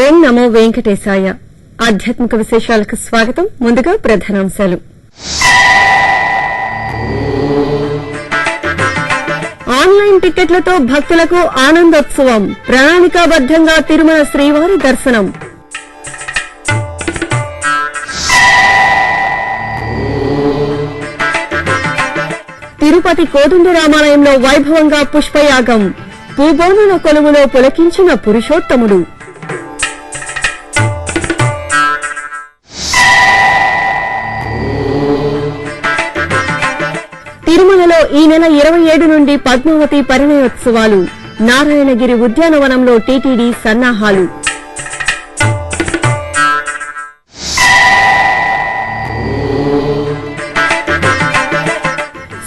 ఓం నమో వెంకటేశాయ. ఆధ్యాత్మిక విశేషాలకు స్వాగతం. ముందుగా ప్రధానాంశాలు. ఆన్లైన్ టికెట్లతో భక్తులకు ఆనందోత్సవం. ప్రణాళికాబద్దంగా తిరుమల శ్రీవారి దర్శనం. తిరుపతి కోదండరామాలయంలో వైభవంగా పుష్పయాగం. పూబోనుల కొలువులో పులకించిన పురుషోత్తముడు. తిరుమలలో ఈ నెల 27 నుండి పద్మావతి పరిణయోత్సవాలు. నారాయణగిరి ఉద్యానవనంలో టీటీడీ సన్నాహాలు.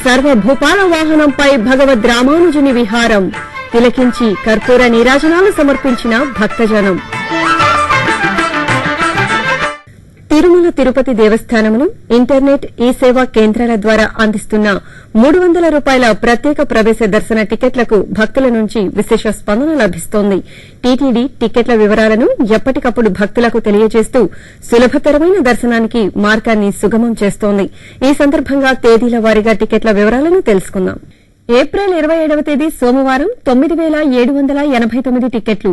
సర్వభూపాల వాహనంపై భగవద్ రామానుజుని విహారం. తిలకించి కర్పూర నీరాజనాలు సమర్పించిన భక్తజనం. తిరుమల తిరుపతి దేవస్థానమును ఇంటర్నెట్ ఈ సేవా కేంద్రాల ద్వారా అందిస్తున్న ₹300 ప్రత్యేక ప్రవేశ దర్శన టికెట్లకు భక్తుల నుంచి విశేష స్పందన లభిస్తోంది. టీటీడీ టికెట్ల వివరాలను ఎప్పటికప్పుడు భక్తులకు తెలియజేస్తూ సులభతరమైన దర్శనానికి మార్గాన్ని సుగమం చేస్తోంది. ఈ సందర్భంగా తేదీల వారీగా టికెట్ల వివరాలను తెలుసుకుందాం. ఏప్రిల్ 27వ తేదీ సోమవారం 9,789 టికెట్లు.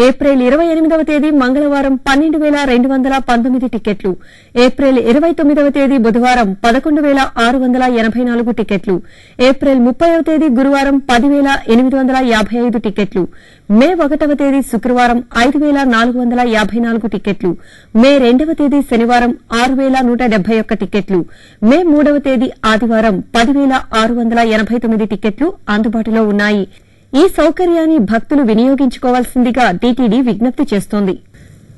ఏప్రిల్ 28వ తేదీ మంగళవారం 12,219 టికెట్లు. ఏప్రిల్ 29వ తేదీ బుధవారం 11,684 టికెట్లు. ఏప్రిల్ 30వ తేదీ గురువారం 10,855 టికెట్లు. మే 1వ తేదీ శుక్రవారం 5,454 టికెట్లు. మే 2వ తేదీ శనివారం 6,171 టికెట్లు. మే 3వ తేదీ ఆదివారం 10,689 టికెట్లు అందుబాటులో ఉన్నాయి. ఈ సౌకర్యాన్ని భక్తులు వినియోగించుకోవాల్సిందిగా టీటీడీ విజ్ఞప్తి చేస్తోంది.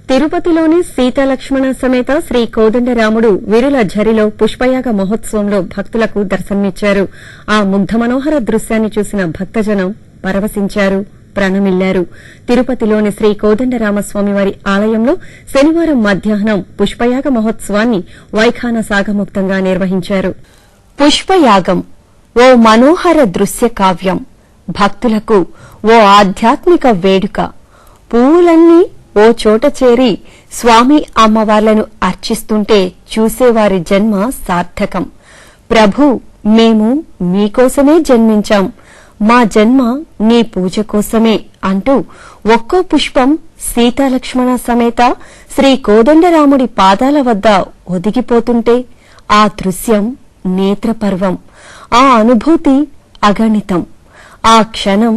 తిరుపతిలోని సీతాలక్ష్మణ సమేత శ్రీ కోదండరాముడు విరుల ఝరిలో పుష్పయాగ మహోత్సవంలో భక్తులకు దర్శనమిచ్చారు. ఆ ముగ్ధ మనోహర దృశ్యాన్ని చూసిన భక్తజనం పరవశించారు, ప్రణమిల్లారు. తిరుపతిలోని శ్రీ కోదండరామస్వామివారి ఆలయంలో శనివారం మధ్యాహ్నం పుష్పయాగ మహోత్సవాన్ని వైఖాన సాగముక్తంగా నిర్వహించారు. పుష్పయాగం ఓ మనోహర దృశ్య కావ్యం. భక్తులకు ఓ ఆధ్యాత్మిక వేడుక. పువ్వులన్నీ ఓ చోట చేరి స్వామి అమ్మవార్లను అర్చిస్తుంటే చూసేవారి జన్మ సార్థకం. ప్రభూ, మేము మీకోసమే జన్మించాం, మా జన్మ నీ పూజ కోసమే అంటూ ఒక్కో పుష్పం సీతాలక్ష్మణ సమేత శ్రీ కోదండరాముడి పాదాల వద్ద ఒదిగిపోతుంటే ఆ దృశ్యం నేత్రపర్వం. ఆ అనుభూతి అగణితం. ఆ క్షణం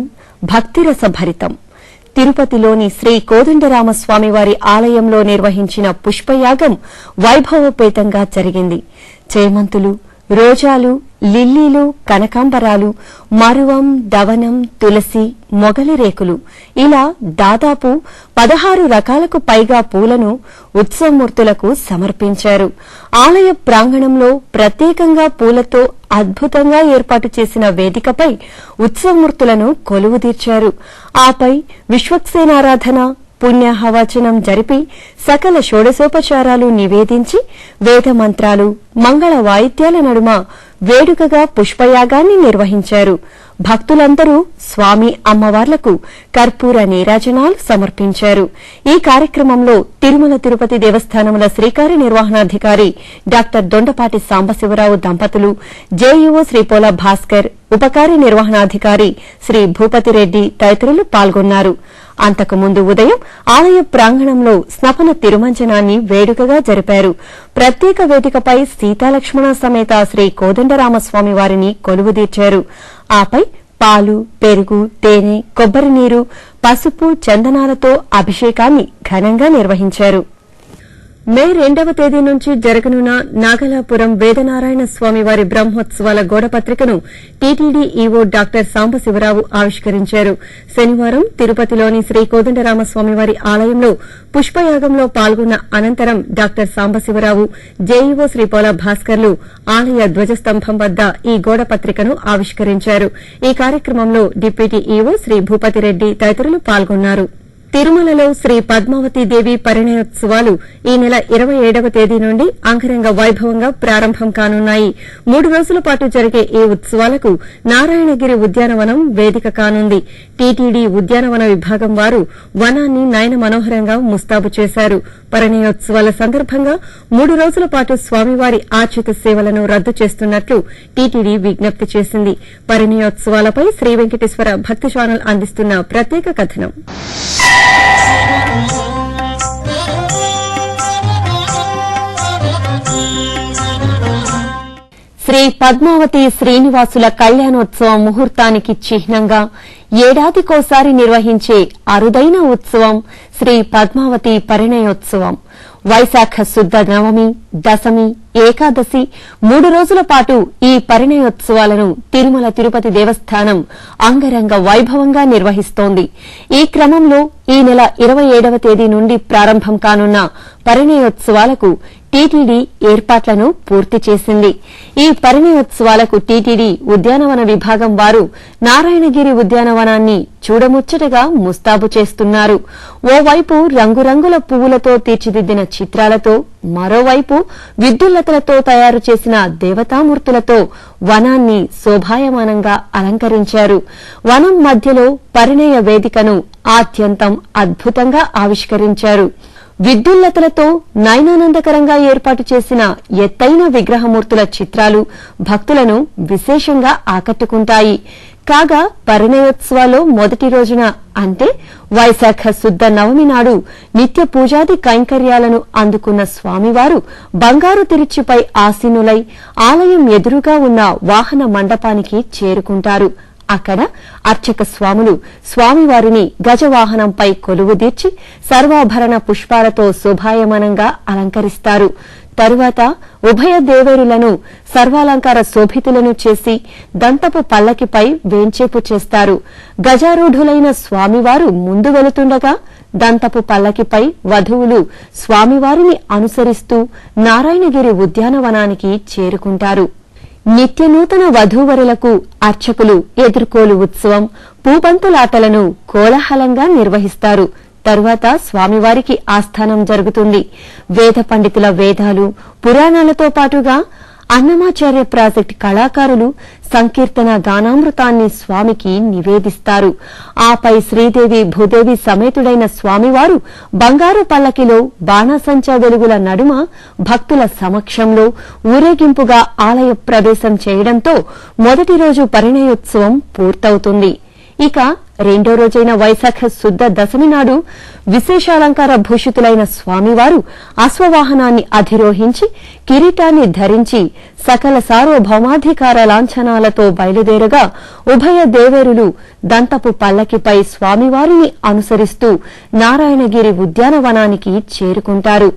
భక్తిరసభరితం. తిరుపతిలోని శ్రీ కోదండరామస్వామివారి ఆలయంలో నిర్వహించిన పుష్పయాగం వైభవోపేతంగా జరిగింది. చేమంతులు, రోజాలు, లిల్లీలు, కనకాంబరాలు, మరువం, దవనం, తులసి, మొగలి రేకులు ఇలా దాదాపు 16 రకాలకు పైగా పూలను ఉత్సవమూర్తులకు సమర్పించారు. ఆలయ ప్రాంగణంలో ప్రత్యేకంగా పూలతో అద్భుతంగా ఏర్పాటు చేసిన వేదికపై ఉత్సవమూర్తులను కొలువుదీర్చారు. ఆపై విశ్వక్సేనారాధన, పుణ్యాహవచనం జరిపి సకల షోడశోపచారాలు నివేదించి వేదమంత్రాలు, మంగళ వాయిద్యాల నడుమ వేడుకగా పుష్పయాగాన్ని నిర్వహించారు. భక్తులందరూ స్వామి అమ్మవార్లకు కర్పూర నీరాజనాలు సమర్పించారు. ఈ కార్యక్రమంలో తిరుమల తిరుపతి దేవస్థానముల శ్రీకార్య నిర్వహణాధికారి డాక్టర్ దొండపాటి సాంబశివరావు దంపతులు, జేఈఓ శ్రీ పోల భాస్కర్, ఉపకార్య నిర్వహణాధికారి శ్రీ భూపతిరెడ్డి తదితరులు పాల్గొన్నారు. అంతకుముందు ఉదయం ఆలయ ప్రాంగణంలో స్నపన తిరుమంజనాన్ని వేడుకగా జరిపారు. ప్రత్యేక వేదికపై సీతాలక్ష్మణ సమేత శ్రీ కోదండరామస్వామి వారిని కొలువుదీర్చారు. ఆపై పాలు, పెరుగు, తేనె, కొబ్బరి నీరు, పసుపు, చందనాలతో అభిషేకాన్ని ఘనంగా నిర్వహించారు. మే 2వ తేదీ నుంచి జరగనున్న నాగలాపురం వేదనారాయణ స్వామివారి బ్రహ్మోత్సవాల గోడపత్రికను టీటీడీ ఈవో డాక్టర్ సాంబశివరావు ఆవిష్కరించారు. శనివారం తిరుపతిలోని శ్రీ కోదండరామస్వామివారి ఆలయంలో పుష్పయాగంలో పాల్గొన్న అనంతరం డాక్టర్ సాంబశివరావు, జేఈఓ శ్రీ పోల భాస్కర్లు ఆలయ ధ్వజస్తంభం వద్ద ఈ గోడపత్రికను ఆవిష్కరించారు. ఈ కార్యక్రమంలో డిప్యూటీ ఈవో శ్రీ భూపతిరెడ్డి తదితరులు పాల్గొన్నారు. తిరుమలలో శ్రీ పద్మావతి దేవి పరిణయోత్సవాలు ఈ నెల 27వ తేదీ నుండి అంగరంగ వైభవంగా ప్రారంభం కానున్నాయి. 3 రోజుల పాటు జరిగే ఈ ఉత్సవాలకు నారాయణగిరి ఉద్యానవనం వేదిక కానుంది. టీటీడీ ఉద్యానవన విభాగం వారు వనాన్ని నయన మనోహరంగా ముస్తాబు చేశారు. పరిణయోత్సవాల సందర్భంగా 3 రోజుల పాటు స్వామివారి ఆర్జిత సేవలను రద్దు చేస్తున్నట్లు టీటీడీ విజ్ఞప్తి చేసింది. పరిణయోత్సవాలపై శ్రీ వెంకటేశ్వర భక్తి ఛానల్ అందిస్తున్న ప్రత్యేక కథనం. శ్రీ పద్మావతి శ్రీనివాసుల కళ్యాణోత్సవం ముహూర్తానికి చిహ్నంగా ఏడాదికోసారి నిర్వహించే అరుదైన ఉత్సవం శ్రీ పద్మావతి పరిణయోత్సవం. వైశాఖ శుద్ధ నవమి, దశమి, ఏకాదశి 3 రోజుల పాటు ఈ పరిణయోత్సవాలను తిరుమల తిరుపతి దేవస్థానం అంగరంగ వైభవంగా నిర్వహిస్తోంది. ఈ క్రమంలో ఈ నెల 27వ తేదీ నుండి ప్రారంభం కానున్న పరిణయోత్సవాలకు టీటీడీ ఏర్పాట్లను పూర్తి చేసింది. ఈ పరిణయోత్సవాలకు టీటీడీ ఉద్యానవన విభాగం వారు నారాయణగిరి ఉద్యానవనాన్ని చూడముచ్చటగా ముస్తాబు చేస్తున్నారు. ఓవైపు రంగురంగుల పువ్వులతో తీర్చిదిద్దిన చిత్రాలతో, మరోవైపు విద్యుల్లతలతో తయారు చేసిన దేవతామూర్తులతో వనాన్ని శోభాయమానంగా అలంకరించారు. వనం మధ్యలో పరిణయ వేదికను ఆద్యంతం అద్భుతంగా ఆవిష్కరించారు. విద్యుల్లతలతో నయనానందకరంగా ఏర్పాటు చేసిన ఎత్తైన విగ్రహమూర్తుల చిత్రాలు భక్తులను విశేషంగా ఆకట్టుకుంటాయి. కాగా పరిణయోత్సవాల్లో మొదటి రోజున అంటే వైశాఖ శుద్ధ నవమి నాడు నిత్య పూజాది కైంకర్యాలను అందుకున్న స్వామివారు బంగారు తిరుచిపై ఆసీనులై ఆలయం ఎదురుగా ఉన్న వాహన మండపానికి చేరుకుంటారు. అక్కడ అర్చక స్వాములు స్వామివారిని గజవాహనంపై కొలువుదీర్చి సర్వాభరణ పుష్పాలతో శోభాయమానంగా అలంకరిస్తారు. తరువాత ఉభయ దేవేరులను సర్వాలంకార శోభితులను చేసి దంతపు పల్లకిపై వేంచేపు చేస్తారు. గజారూఢులైన స్వామివారు ముందు వెళుతుండగా దంతపు పల్లకిపై వధువులు స్వామివారిని అనుసరిస్తూ నారాయణగిరి ఉద్యానవనానికి చేరుకుంటారు. నిత్య నూతన వధూవరులకు అర్చకులు ఎదుర్కోలు ఉత్సవం, పూబంతులాటలను కోలాహలంగా నిర్వహిస్తారు. తరువాత స్వామివారికి ఆస్థానం జరుగుతుంది. వేద పండితుల వేదాలు, పురాణాలతో పాటుగా అన్నమాచార్య ప్రాజెక్ట్ కళాకారులు సంకీర్తన గానామృతాన్ని స్వామికి నివేదిస్తారు. ఆపై శ్రీదేవి భూదేవి సమేతుడైన స్వామివారు బంగారు పల్లకిలో బాణాసంచా వెలుగుల నడుమ భక్తుల సమక్షంలో ఊరేగింపుగా ఆలయ ప్రవేశం చేయడంతో మొదటి రోజు పరిణయోత్సవం పూర్తవుతుంది. ఇక రెండో రోజైన వైశాఖ శుద్ధ దశమి నాడు విశేషాలంకార భూషితులైన స్వామివారు అశ్వవాహనాన్ని అధిరోహించి కిరీటాన్ని ధరించి సకల సార్వభౌమాధికార లాంఛనాలతో బయలుదేరగా ఉభయ దేవేరులు దంతపు పల్లకిపై స్వామివారిని అనుసరిస్తూ నారాయణగిరి ఉద్యానవనానికి చేరుకుంటారు.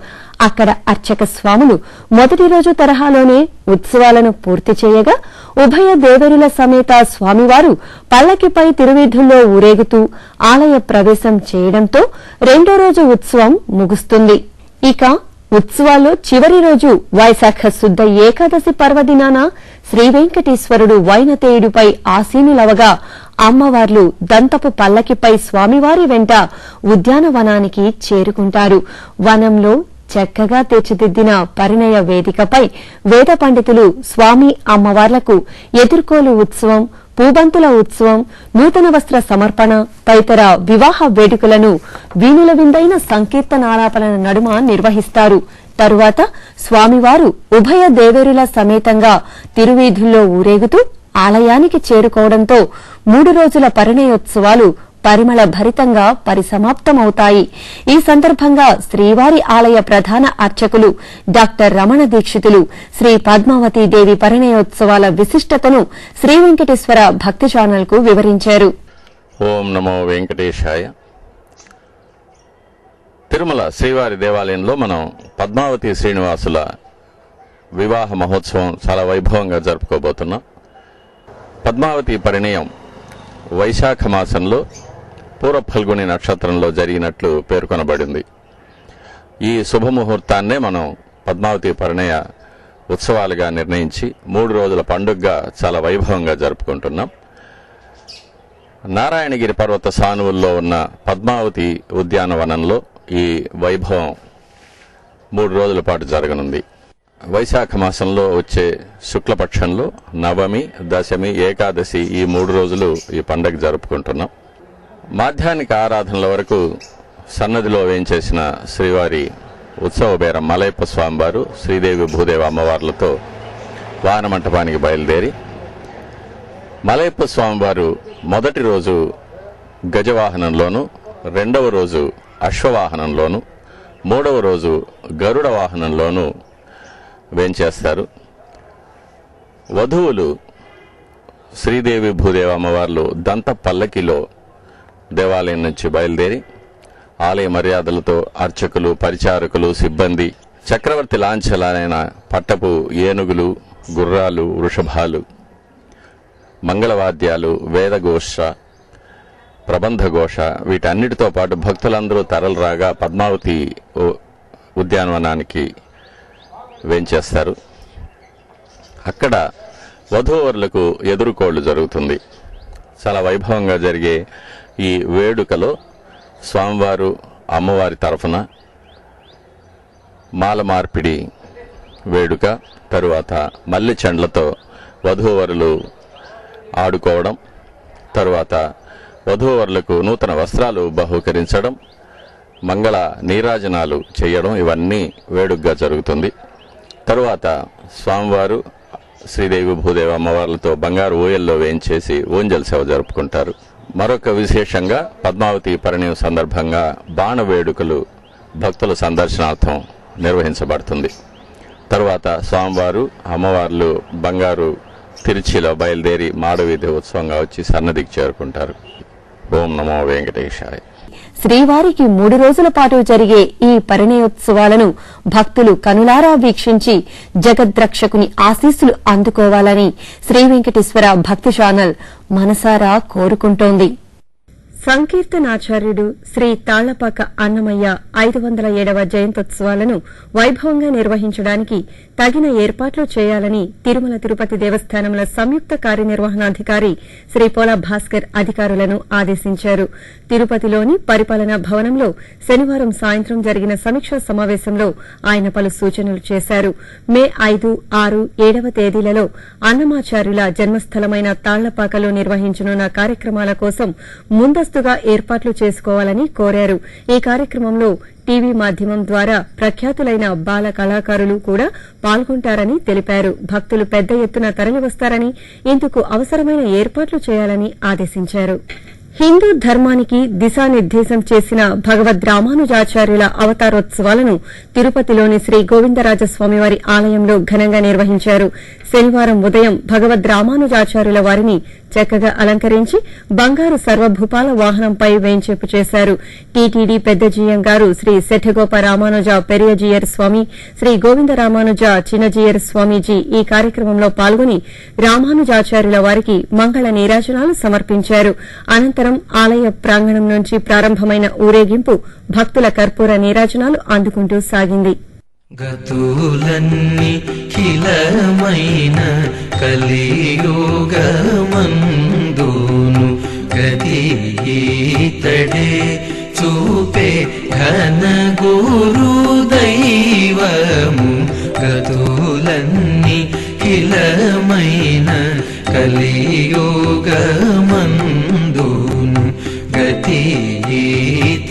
అక్కడ అర్చక స్వాములు మొదటి రోజు తరహాలోనే ఉత్సవాలను పూర్తి చేయగా ఉభయ దేవేరుల సమేత స్వామివారు పల్లకిపై తిరువీధుల్లో ఊరేగుతూ ఆలయ ప్రవేశం చేయడంతో రెండో రోజు ఉత్సవం ముగుస్తుంది. ఇక ఉత్సవాల్లో చివరి రోజు వైశాఖ శుద్ధ ఏకాదశి పర్వదినాన శ్రీవెంకటేశ్వరుడు వైనతేయుడిపై ఆసీనులవగా అమ్మవార్లు దంతపు పల్లకిపై స్వామివారి వెంట ఉద్యానవనానికి చేరుకుంటారు. వనంలో చక్కగా తీర్చిదిద్దిన పరిణయ వేదికపై వేద పండితులు స్వామి అమ్మవార్లకు ఎదుర్కోలు ఉత్సవం, పూబంతుల ఉత్సవం, నూతన వస్త్ర సమర్పణ తదితర వివాహ వేడుకలను వీణుల విందైన సంకీర్తనాలాపన నడుమ నిర్వహిస్తారు. తరువాత స్వామివారు ఉభయ దేవేరుల సమేతంగా తిరువీధుల్లో ఊరేగుతూ ఆలయానికి చేరుకోవడంతో 3 రోజుల పరిణయోత్సవాలు పరిమళ భరితంగా పరిసమాప్తమవుతాయి. ఈ సందర్భంగా శ్రీవారి ఆలయ ప్రధాన అర్చకులు డాక్టర్ రమణ దీక్షితులు శ్రీ పద్మావతి దేవి పరిణయోత్సవాల విశిష్టతను శ్రీ వెంకటేశ్వర భక్తి ఛానల్ కు వివరించారు. ఓం నమో వెంకటేశాయ. తిరుమల శ్రీవారి దేవాలయంలో మనం పద్మావతి శ్రీనివాసుల వివాహ మహోత్సవం చాలా వైభవంగా జరుపుకోబోతున్నాం. పద్మావతి పరిణయం వైశాఖ మాసంలో పూర్వ ఫల్గుని నక్షత్రంలో జరిగినట్లు పేర్కొనబడింది. ఈ శుభముహూర్తాన్నే మనం పద్మావతి పరిణయ ఉత్సవాలుగా నిర్ణయించి 3 రోజుల పండుగగా చాలా వైభవంగా జరుపుకుంటున్నాం. నారాయణగిరి పర్వత సానువుల్లో ఉన్న పద్మావతి ఉద్యానవనంలో ఈ వైభవం 3 రోజుల పాటు జరగనుంది. వైశాఖ మాసంలో వచ్చే శుక్లపక్షంలో నవమి, దశమి, ఏకాదశి ఈ 3 రోజులు ఈ పండగ జరుపుకుంటున్నాం. మాధ్యాహ్నిక ఆరాధనల వరకు సన్నదిలో వేంచేసిన శ్రీవారి ఉత్సవ బేరం మలయప్ప స్వామివారు శ్రీదేవి భూదేవి అమ్మవార్లతో వాహన మంటపానికి బయలుదేరి మలయప్ప స్వామివారు మొదటి రోజు గజవాహనంలోను, 2వ రోజు అశ్వవాహనంలోను, 3వ రోజు గరుడ వాహనంలోను వేంచేస్తారు. వధువులు శ్రీదేవి భూదేవి అమ్మవార్లు దంత పల్లకిలో దేవాలయం నుంచి బయలుదేరి ఆలయ మర్యాదలతో అర్చకులు, పరిచారకులు, సిబ్బంది చక్రవర్తి లాంఛనాలైన పట్టపు ఏనుగులు, గుర్రాలు, వృషభాలు, మంగళవాద్యాలు, వేదఘోష, ప్రబంధఘోష వీటన్నిటితో పాటు భక్తులందరూ తరలిరాగా పద్మావతి ఉద్యానవనానికి వేంచేస్తారు. అక్కడ వధూవరులకు ఎదురుకోళ్లు జరుగుతుంది. చాలా వైభవంగా జరిగే ఈ వేడుకలో స్వామివారు అమ్మవారి తరఫున మాల మార్పిడి వేడుక, తరువాత మల్లి చెండ్లతో వధూవరులు ఆడుకోవడం, తరువాత వధూవరులకు నూతన వస్త్రాలు బహూకరించడం, మంగళ నీరాజనాలు చేయడం ఇవన్నీ వేడుకగా జరుగుతుంది. తరువాత స్వామివారు శ్రీదేవి భూదేవి అమ్మవార్లతో బంగారు ఊయల్లో వేయించేసి ఊంజల్ సేవ జరుపుకుంటారు. మరొక విశేషంగా పద్మావతి పరిణయం సందర్భంగా బాణ వేడుకలు భక్తుల సందర్శనార్థం నిర్వహించబడుతుంది. తరువాత స్వామివారు అమ్మవార్లు బంగారు తిరుచిలో బయలుదేరి మాడవీధి ఉత్సవంగా వచ్చి సన్నదికి చేరుకుంటారు. ఓం నమో వెంకటేశాయ. శ్రీవారికి 3 రోజుల పాటు జరిగే ఈ పరిణయోత్సవాలను భక్తులు కనులారా వీక్షించి జగద్రక్షకుని ఆశీస్సులు అందుకోవాలని శ్రీ వెంకటేశ్వర భక్తి ఛానల్ మనసారా కోరుకుంటోంది. సంకీర్తనాచార్యుడు శ్రీ తాళ్లపాక అన్నమయ్య 507వ జయంతోత్సవాలను వైభవంగా నిర్వహించడానికి తగిన ఏర్పాట్లు చేయాలని తిరుమల తిరుపతి దేవస్థానముల సంయుక్త కార్యనిర్వహణాధికారి శ్రీ పోలా భాస్కర్ అధికారులను ఆదేశించారు. తిరుపతిలోని పరిపాలనా భవనంలో శనివారం సాయంత్రం జరిగిన సమీక్షా సమావేశంలో ఆయన పలు సూచనలు చేశారు. మే 5, 6, 7వ తేదీలలో అన్నమాచార్యుల జన్మస్థలమైన తాళ్లపాకలో నిర్వహించనున్న కార్యక్రమాల కోసం ముందస్తుగా ఏర్పాట్లు చేసుకోవాలని కోరారు. ఈ కార్యక్రమంలో టీవీ మాధ్యమం ద్వారా ప్రఖ్యాతులైన బాల కళాకారులు కూడా పాల్గొంటారని తెలిపారు. భక్తులు పెద్ద ఎత్తున తరలివస్తారని, ఇందుకు అవసరమైన ఏర్పాట్లు చేయాలని ఆదేశించారు. హిందూ ధర్మానికి దిశానిర్దేశం చేసిన భగవద్ రామానుజాచార్యుల అవతారోత్సవాలను తిరుపతిలోని శ్రీ గోవిందరాజస్వామివారి ఆలయంలో ఘనంగా నిర్వహించారు. శనివారం ఉదయం భగవద్ రామానుజాచార్యుల వారిని చక్కగా అలంకరించి బంగారు సర్వభూపాల వాహనంపై వేంచేపు చేశారు. టీటీడీ పెద్దజీయం గారు శ్రీ శెఠగోప రామానుజ పెరియజీయర్ స్వామి, శ్రీ గోవింద రామానుజ చిన్నజీయర్ స్వామీజీ ఈ కార్యక్రమంలో పాల్గొని రామానుజాచార్యుల వారికి మంగళ నీరాజనాలు సమర్పించారు. అనంతరం ఆలయ ప్రాంగణం నుంచి ప్రారంభమైన ఊరేగింపు భక్తుల కర్పూర నీరాజనాలు అందుకుంటూ సాగింది. గతులన్నీ కిలమైన కలియుగమందును గతితడే చూపే ఘన గురు దైవము. గతులన్నీ కిలమైన కలియుగమందును గతితడే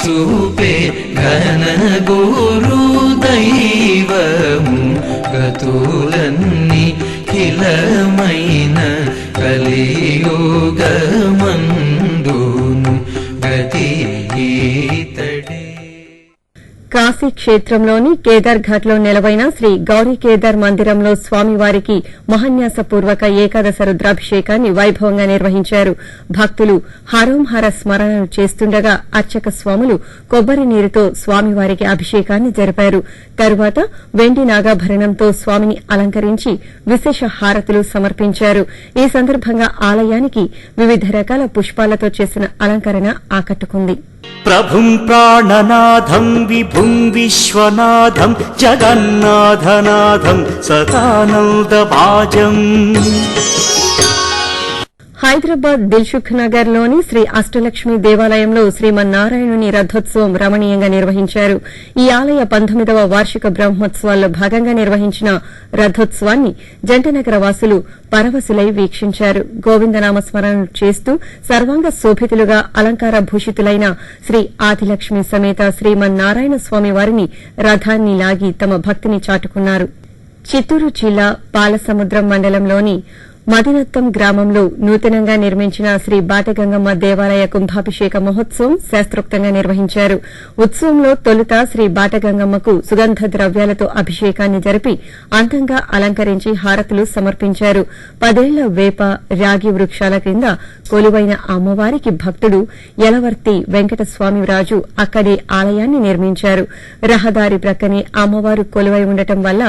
చూపే ఘన గురు దైవము. గతులన్నీ కిలమైన కలియుగమందును గతితడే. కాశీ క్షేత్రంలోని కేదార్ ఘాట్ లో నెలవైన శ్రీ గౌరీ కేదార్ మందిరంలో స్వామివారికి మహాన్యాసపూర్వక ఏకాదశ రుద్రాభిషేకాన్ని వైభవంగా నిర్వహించారు. భక్తులు హరోంహర స్మరణలు చేస్తుండగా అర్చక స్వాములు కొబ్బరి నీరుతో స్వామివారికి అభిషేకాన్ని జరిపారు. తరువాత వెండి నాగాభరణంతో స్వామిని అలంకరించి విశేష హారతులు సమర్పించారు. ఈ సందర్భంగా ఆలయానికి వివిధ రకాల పుష్పాలతో చేసిన అలంకరణ ఆకట్టుకుంది. ప్రభుం ప్రాణనాథం విభుం విశ్వనాథం జగన్నాథనాథం సదానందభాజం. హైదరాబాద్ దిల్సుఖ్ నగర్ లోని శ్రీ అష్టలక్ష్మి దేవాలయంలో శ్రీమన్నారాయణుని రథోత్సవం రమణీయంగా నిర్వహించారు. ఈ ఆలయ 19వ వార్షిక బ్రహ్మోత్సవాల్లో భాగంగా నిర్వహించిన రథోత్సవాన్ని జంటనగర వాసులు పరవశులై వీక్షించారు. గోవిందనామ స్మరణలు చేస్తూ సర్వాంగ శోభితులుగా అలంకార భూషితులైన శ్రీ ఆదిలక్ష్మి సమేత శ్రీమన్నారాయణ స్వామి వారిని రథాన్ని లాగి తమ భక్తిని చాటుకున్నారు. చిత్తూరు జిల్లా పాలసముద్రం మండలంలోని మదినత్తం గ్రామంలో నూతనంగా నిర్మించిన శ్రీ బాటగంగమ్మ దేవాలయ కుంభాభిషేక మహోత్సవం శాస్త్రోక్తంగా నిర్వహించారు. ఉత్సవంలో తొలుత శ్రీ బాటగంగమ్మకు సుగంధ ద్రవ్యాలతో అభిషేకాన్ని జరిపి అందంగా అలంకరించి హారతులు సమర్పించారు. 10 ఏళ్ల వేప రాగి వృక్షాల క్రింద కొలువైన అమ్మవారికి భక్తుడు యలవర్తి వెంకటస్వామిరాజు అక్కడే ఆలయాన్ని నిర్మించారు. రహదారి ప్రక్కనే అమ్మవారు కొలువై ఉండటం వల్ల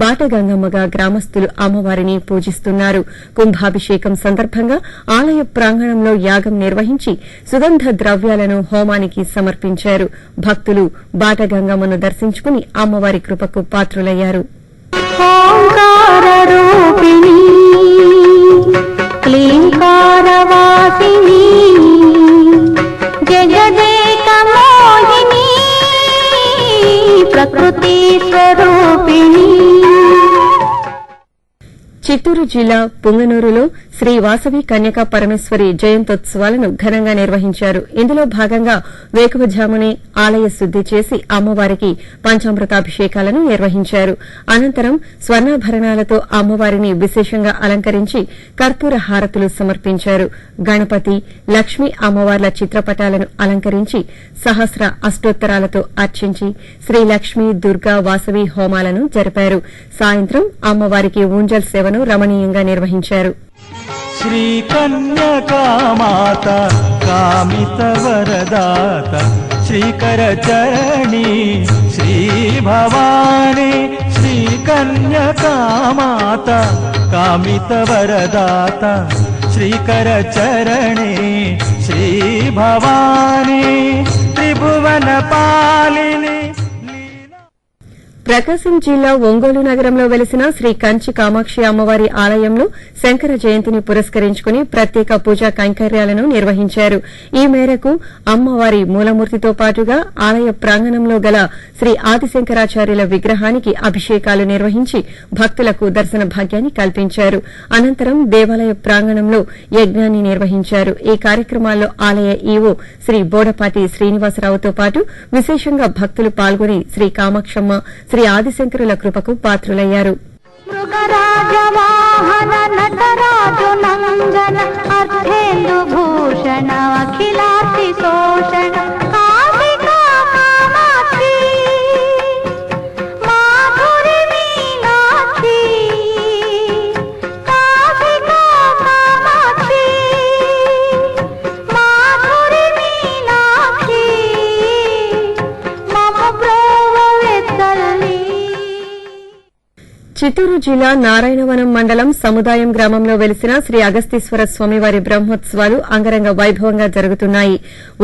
బాటగంగమ్మగా గ్రామస్తులు అమ్మవారిని పూజిస్తున్నారు. కుంభాభిషేకం సందర్భంగా ఆలయ ప్రాంగణంలో యాగం నిర్వహించి సుగంధ ద్రవ్యాలను హోమానికి సమర్పించారు. భక్తులు బాటగంగమ్మను దర్శించుకుని అమ్మవారి కృపకు పాత్రులయ్యారు. ప్రకృతి స్వరూపిణి. చిత్తూరు జిల్లా పుంగనూరులో శ్రీ వాసవి కన్యకా పరమేశ్వరి జయంతోత్సవాలను ఘనంగా నిర్వహించారు. ఇందులో భాగంగా వేకువజామునే ఆలయ శుద్ది చేసి అమ్మవారికి పంచామృతాభిషేకాలను నిర్వహించారు. అనంతరం స్వర్ణాభరణాలతో అమ్మవారిని విశేషంగా అలంకరించి కర్పూర హారతులు సమర్పించారు. గణపతి, లక్ష్మీ అమ్మవార్ల చిత్రపటాలను అలంకరించి సహస్ర అష్టోత్తరాలతో అర్చించి శ్రీ లక్ష్మీ దుర్గా వాసవి హోమాలను జరిపారు. సాయంత్రం అమ్మవారికి ఊంజల్ సేవను రమణీయంగా నిర్వహించారు. శ్రీ కన్యకామాత కామిత వరదాత శ్రీకర చరణి శ్రీ భవాని. శ్రీ కన్యకామాత కామిత వరదాత శ్రీకర చరణి శ్రీ భవాని. త్రిభువన పాలిని. ప్రకాశం జిల్లా ఒంగోలు నగరంలో వెలిసిన శ్రీ కంచి కామాక్షి అమ్మవారి ఆలయంలో శంకర జయంతిని పురస్కరించుకుని ప్రత్యేక పూజా కైంకర్యాలను నిర్వహించారు. ఈ మేరకు అమ్మవారి మూలమూర్తితో పాటుగా ఆలయ ప్రాంగణంలో గల శ్రీ ఆదిశంకరాచార్యుల విగ్రహానికి అభిషేకాలు నిర్వహించి భక్తులకు దర్శన భాగ్యాన్ని కల్పించారు. అనంతరం దేవాలయ ప్రాంగణంలో యజ్ఞాన్ని నిర్వహించారు. ఈ కార్యక్రమాల్లో ఆలయ ఈవో శ్రీ బోడపాటి శ్రీనివాసరావుతో పాటు విశేషంగా భక్తులు పాల్గొని శ్రీ కామాక్షమ్మ, శ్రీ ఆదిశంకరుల కృపకు పాత్రులయ్యారు. మృగరాజవాహన నటరాజు నందన అర్థేందు భూషణ అఖిలార్తి శోషణ కామికా కామాక్షి మాధురి మీనాక్షి కామికా కామాక్షి మాధురి మీనాక్షి మమ ప్రేమ తల్లి. చిత్తూరు జిల్లా నారాయణవనం మండలం సముదాయం గ్రామంలో వెలిసిన శ్రీ అగస్తీశ్వర స్వామివారి బ్రహ్మోత్సవాలు అంగరంగ వైభవంగా జరుగుతున్నాయి.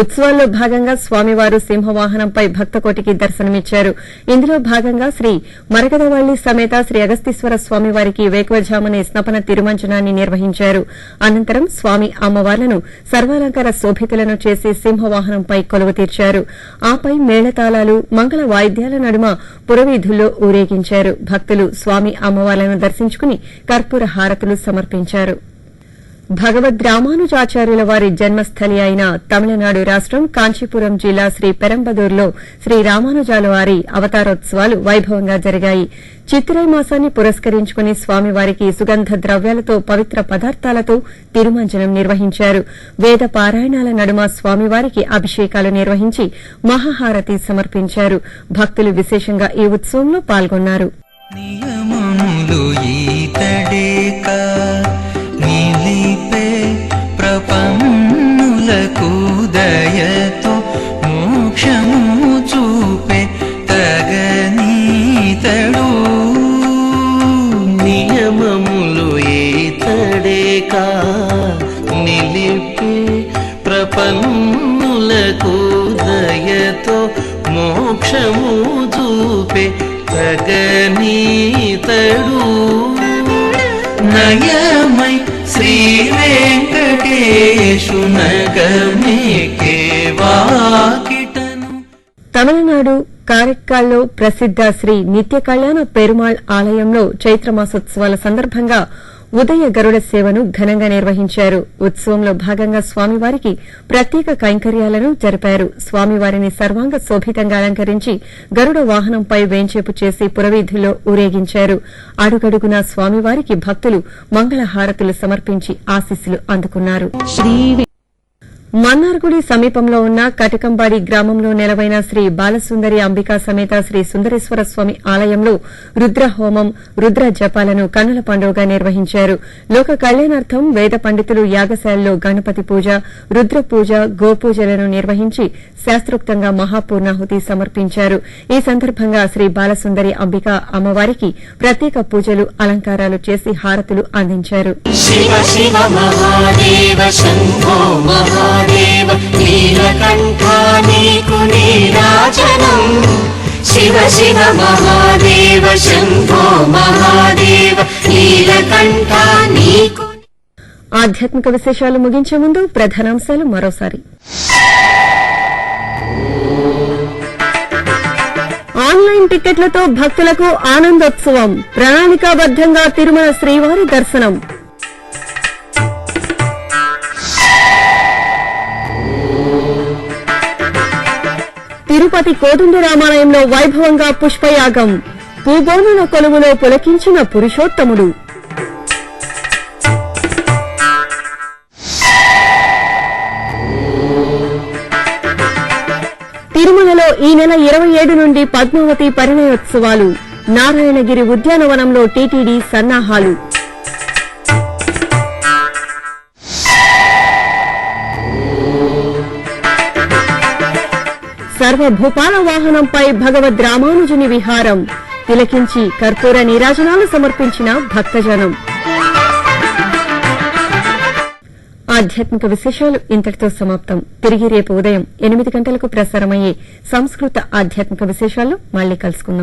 ఉత్సవాల్లో భాగంగా స్వామివారు సింహవాహనంపై భక్తకోటికి దర్శనమిచ్చారు. ఇందులో భాగంగా శ్రీ మరకదవల్లి సమేత శ్రీ అగస్తీశ్వర స్వామివారికి వేకువజామునే స్నపన తిరుమంజనాన్ని నిర్వహించారు. అనంతరం స్వామి అమ్మవార్లను సర్వాలంకార శోభితులను చేసి సింహవాహనంపై కొలువు తీర్చారు. ఆపై మేళతాళాలు, మంగళ వాయిద్యాల నడుమ పురవీధుల్లో ఊరేగించారు. భక్తులు స్వామి అమ్మవార్లను దర్శించుకుని కర్పూర హారతులు సమర్పించారు. భగవద్ రామానుజాచార్యుల వారి జన్మస్థలి అయిన తమిళనాడు రాష్టం కాంచీపురం జిల్లా శ్రీ పెరంబదూర్లో శ్రీ రామానుజాల వారి అవతారోత్సవాలు వైభవంగా జరిగాయి. చిత్రై మాసాన్ని పురస్కరించుకుని స్వామివారికి సుగంధ ద్రవ్యాలతో పవిత్ర పదార్థాలతో తిరుమంజనం నిర్వహించారు. వేద పారాయణాల నడుమ స్వామివారికి అభిషేకాలు నిర్వహించి మహాహారతి సమర్పించారు. భక్తులు విశేషంగా ఈ ఉత్సవంలో పాల్గొన్నారు. నియమములు ఈతడేక నిలిపే ప్రపన్నులకు దయతో మోక్షము చూపే తగనీతడు. నియమములు ఈతడేక నిలిపే ప్రపన్నులకు దయతో మోక్షము చూపే తగనీతడు. నయమై శ్రీ వెంకటేశునగమేకే వాకిటను. తమిళనాడు కారెక్కాల్లో ప్రసిద్ద శ్రీ నిత్య కళ్యాణ పెరుమాళ్ ఆలయంలో చైత్రమాసోత్సవాల సందర్భంగా ఉదయ గరుడ సేవను ఘనంగా నిర్వహించారు. ఉత్సవంలో భాగంగా స్వామివారికి ప్రత్యేక కైంకర్యాలను జరిపారు. స్వామివారిని సర్వాంగ శోభితంగా అలంకరించి గరుడ వాహనంపై వేంచేపు చేసి పురవీధుల్లో ఊరేగించారు. అడుగడుగునా స్వామివారికి భక్తులు మంగళహారతులు సమర్పించి ఆశీస్సులు అందుకున్నారు. మన్నార్గుడి సమీపంలో ఉన్న కటకంబాడి గ్రామంలో నెలవైన శ్రీ బాలసుందరి అంబికా సమేత శ్రీ సుందరేశ్వర స్వామి ఆలయంలో రుద్రహోమం రుద్ర జపాలను కన్నుల పండుగగా నిర్వహించారు. లోక కళ్యాణార్థం వేద పండితులు యాగశాలలో గణపతి పూజ రుద్ర పూజ గోపూజలను నిర్వహించి శాస్త్రోక్తంగా మహాపూర్ణాహుతి సమర్పించారు. ఈ సందర్భంగా శ్రీ బాలసుందరి అంబికా అమ్మవారికి ప్రత్యేక పూజలు అలంకారాలు చేసి హారతులు అందించారు. శివ శివ మహాదేవ శంభో మహాదేవ నీలకంఠా నీకు నీరాజనం. శివ శివ మహాదేవ శంభో మహాదేవ నీలకంఠా నీకు. ఆధ్యాత్మిక విశేషాలు ముగించే ముందు ప్రధానాంశాలు మరోసారి. ఆన్లైన్ టికెట్లతో భక్తులకు ఆనందోత్సవం. ప్రణాళికాబద్దంగా తిరుమల శ్రీవారి దర్శనం. తిరుపతి కోదండరామాలయంలో వైభవంగా పుష్పయాగం. పూబోనుల కొలువులో పులకించిన పురుషోత్తముడు. తిరుమలలో ఈ నెల 27 నుండి పద్మావతి పరిణయోత్సవాలు. నారాయణగిరి ఉద్యానవనంలో టీటీడీ సన్నాహాలు. సర్వభూపాల వాహనంపై భగవద్ రామానుజుని విహారం. తిలకించి కర్పూర నీరాజనాలు సమర్పించిన భక్తజనం. ఆధ్యాత్మిక విశేషాలు ఇంతటితో సమాప్తం. తిరిగి రేపు ఉదయం 8 గంటలకు ప్రసారమయ్యే సంస్కృత ఆధ్యాత్మిక విశేషాల్లో మళ్లీ కలుసుకుందాం.